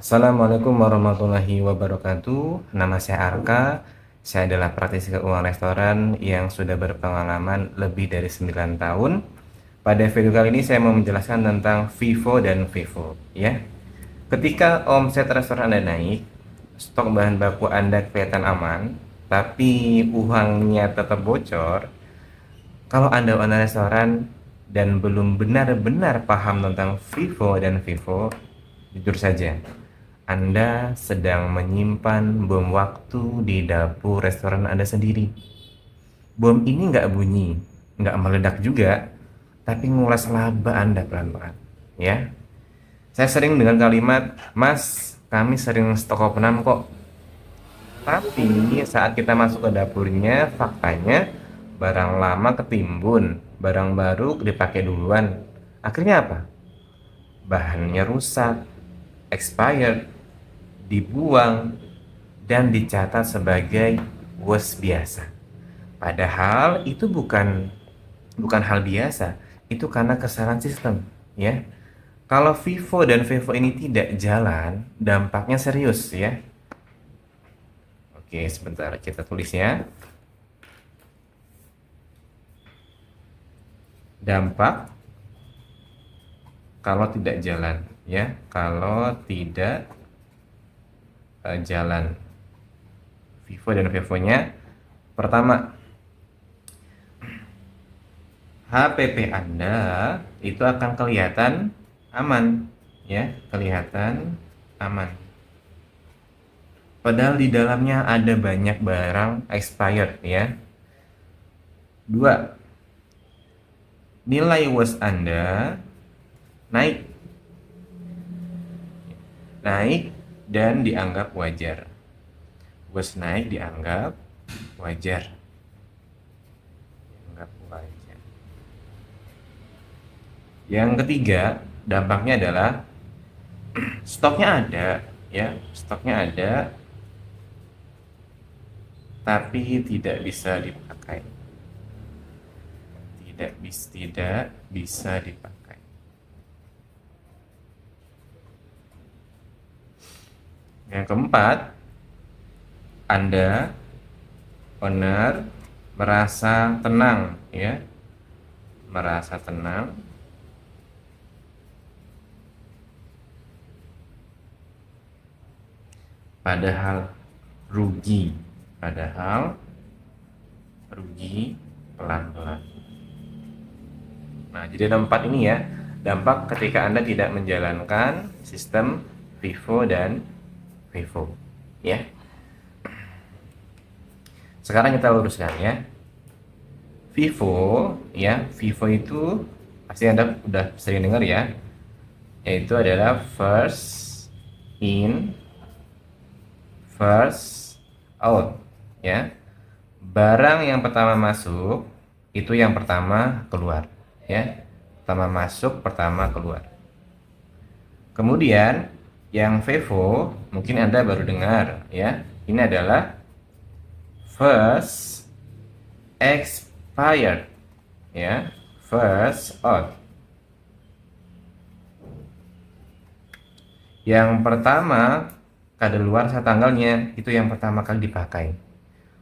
Assalamualaikum warahmatullahi wabarakatuh. Nama saya Arka. Saya adalah praktisi keuangan restoran yang sudah berpengalaman lebih dari 9 tahun. Pada video kali ini saya mau menjelaskan tentang FIFO dan FIFO, ya. Ketika omset restoran Anda naik, stok bahan baku Anda kelihatan aman, tapi uangnya tetap bocor. Kalau Anda owner restoran dan belum benar-benar paham tentang FIFO dan FIFO, jujur saja, Anda sedang menyimpan bom waktu di dapur restoran Anda sendiri. Bom ini nggak bunyi, nggak meledak juga, tapi nguras laba Anda pelan-pelan. Ya, saya sering dengan kalimat, Mas, kami sering stok openan kok. Tapi saat kita masuk ke dapurnya, faktanya barang lama ketimbun, barang baru dipakai duluan. Akhirnya apa? Bahannya rusak, expired, dibuang, dan dicatat sebagai was biasa. Padahal itu bukan bukan hal biasa, itu karena kesalahan sistem, ya. Kalau Vivo dan Vivo ini tidak jalan, dampaknya serius, ya. Oke, sebentar kita tulis ya. Dampak kalau tidak jalan, ya. Kalau tidak jalan Vivo dan Vivo-nya, pertama, HPP Anda itu akan kelihatan aman, ya, kelihatan aman. Padahal di dalamnya ada banyak barang expired, ya. Dua, nilai was Anda naik, naik dan dianggap wajar. Was naik dianggap wajar, dianggap wajar. Yang ketiga, dampaknya adalah stoknya ada, ya, stoknya ada, tapi tidak bisa dipakai, tidak bisa dipakai. Yang keempat, Anda owner merasa tenang, ya, merasa tenang, padahal rugi, padahal rugi pelan-pelan. Nah, jadi ada 4 ini ya, dampak ketika Anda tidak menjalankan sistem Vivo dan Vivo, ya. Sekarang kita luruskan ya. Vivo, ya, Vivo itu pasti Anda udah sering dengar ya, yaitu adalah first in, first out, ya. Barang yang pertama masuk itu yang pertama keluar, ya. Pertama masuk, pertama keluar. Kemudian yang Vivo mungkin Anda baru dengar, ya. Ini adalah first expired, ya, first out. Yang pertama kadaluarsa tanggalnya itu yang pertama kali dipakai,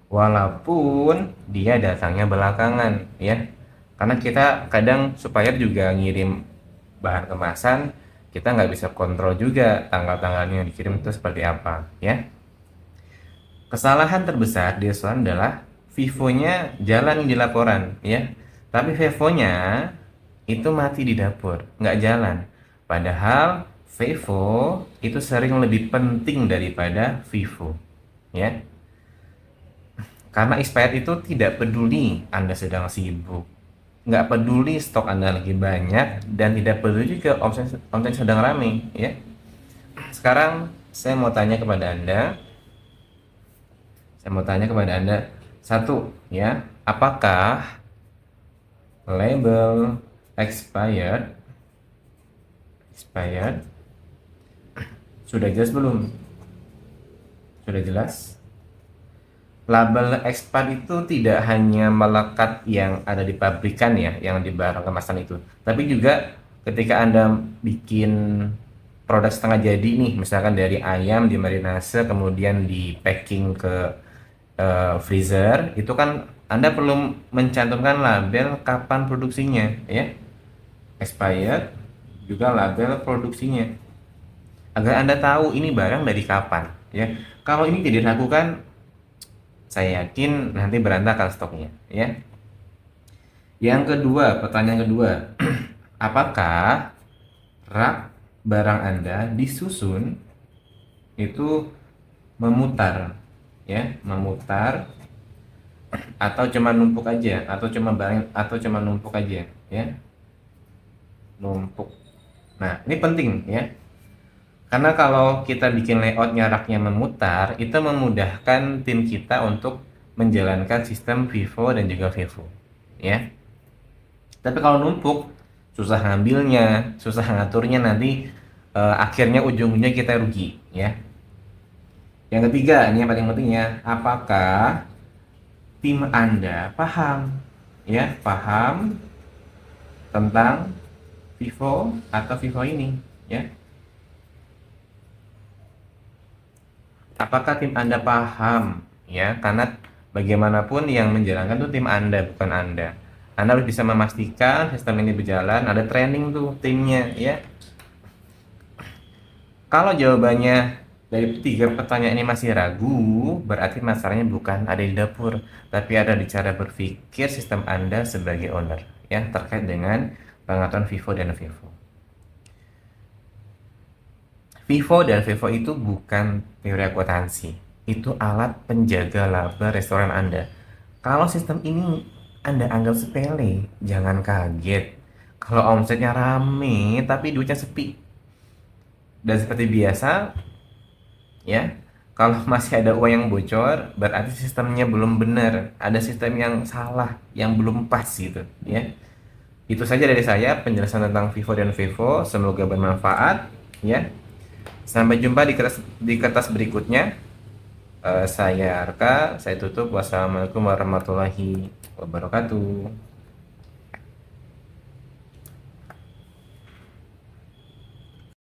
walaupun dia datangnya belakangan, ya, karena kita kadang supplier juga ngirim bahan kemasan, kita nggak bisa kontrol juga tanggal-tanggalnya yang dikirim itu seperti apa, ya. Kesalahan terbesar di restoran adalah Vivo-nya jalan di laporan, ya, tapi Vivo-nya itu mati di dapur, nggak jalan. Padahal Vivo itu sering lebih penting daripada Vivo, ya. Karena expired itu tidak peduli Anda sedang sibuk, nggak peduli stok Anda lagi banyak, dan tidak peduli juga omset sedang ramai, ya. Sekarang saya mau tanya kepada Anda, satu, ya, apakah label expired sudah jelas belum? Sudah jelas? Label expired itu tidak hanya melekat yang ada di pabrikan, ya, yang di barang kemasan itu, tapi juga ketika Anda bikin produk setengah jadi nih, misalkan dari ayam dimarinase kemudian di packing ke freezer, itu kan Anda perlu mencantumkan label kapan produksinya, ya, expired, juga label produksinya, agar Anda tahu ini barang dari kapan, ya. Kalau ini tidak dilakukan, saya yakin nanti berantakan stoknya, ya. Yang kedua, pertanyaan kedua, apakah rak barang Anda disusun itu memutar, ya, memutar, atau cuma numpuk aja, atau cuma numpuk aja, ya, numpuk. Nah, ini penting, ya, karena kalau kita bikin layoutnya raknya memutar, itu memudahkan tim kita untuk menjalankan sistem FIFO dan juga FIFO, ya. Tapi kalau numpuk, susah ngambilnya, susah ngaturnya, nanti akhirnya ujung-ujungnya kita rugi, ya. Yang ketiga, ini yang paling penting, ya, apakah tim Anda paham, ya, paham tentang FIFO atau FIFO ini, ya. Apakah tim Anda paham, ya? Karena bagaimanapun yang menjalankan tuh tim Anda, bukan Anda. Anda harus bisa memastikan sistem ini berjalan, ada training tuh timnya, ya. Kalau jawabannya dari 3 pertanyaan ini masih ragu, berarti masalahnya bukan ada di dapur, tapi ada di cara berpikir sistem Anda sebagai owner, ya, terkait dengan pengaturan FIFO dan FIFO. FIFO dan FIFO itu bukan teori akuntansi, itu alat penjaga laba restoran Anda. Kalau sistem ini Anda anggap sepele, jangan kaget kalau omsetnya rame tapi duitnya sepi. Dan seperti biasa, ya, kalau masih ada uang yang bocor, berarti sistemnya belum benar, ada sistem yang salah, yang belum pas gitu, ya. Itu saja dari saya penjelasan tentang FIFO dan FIFO, semoga bermanfaat, ya. Sampai jumpa di kertas berikutnya. Saya Arka, saya tutup. Wassalamualaikum warahmatullahi wabarakatuh.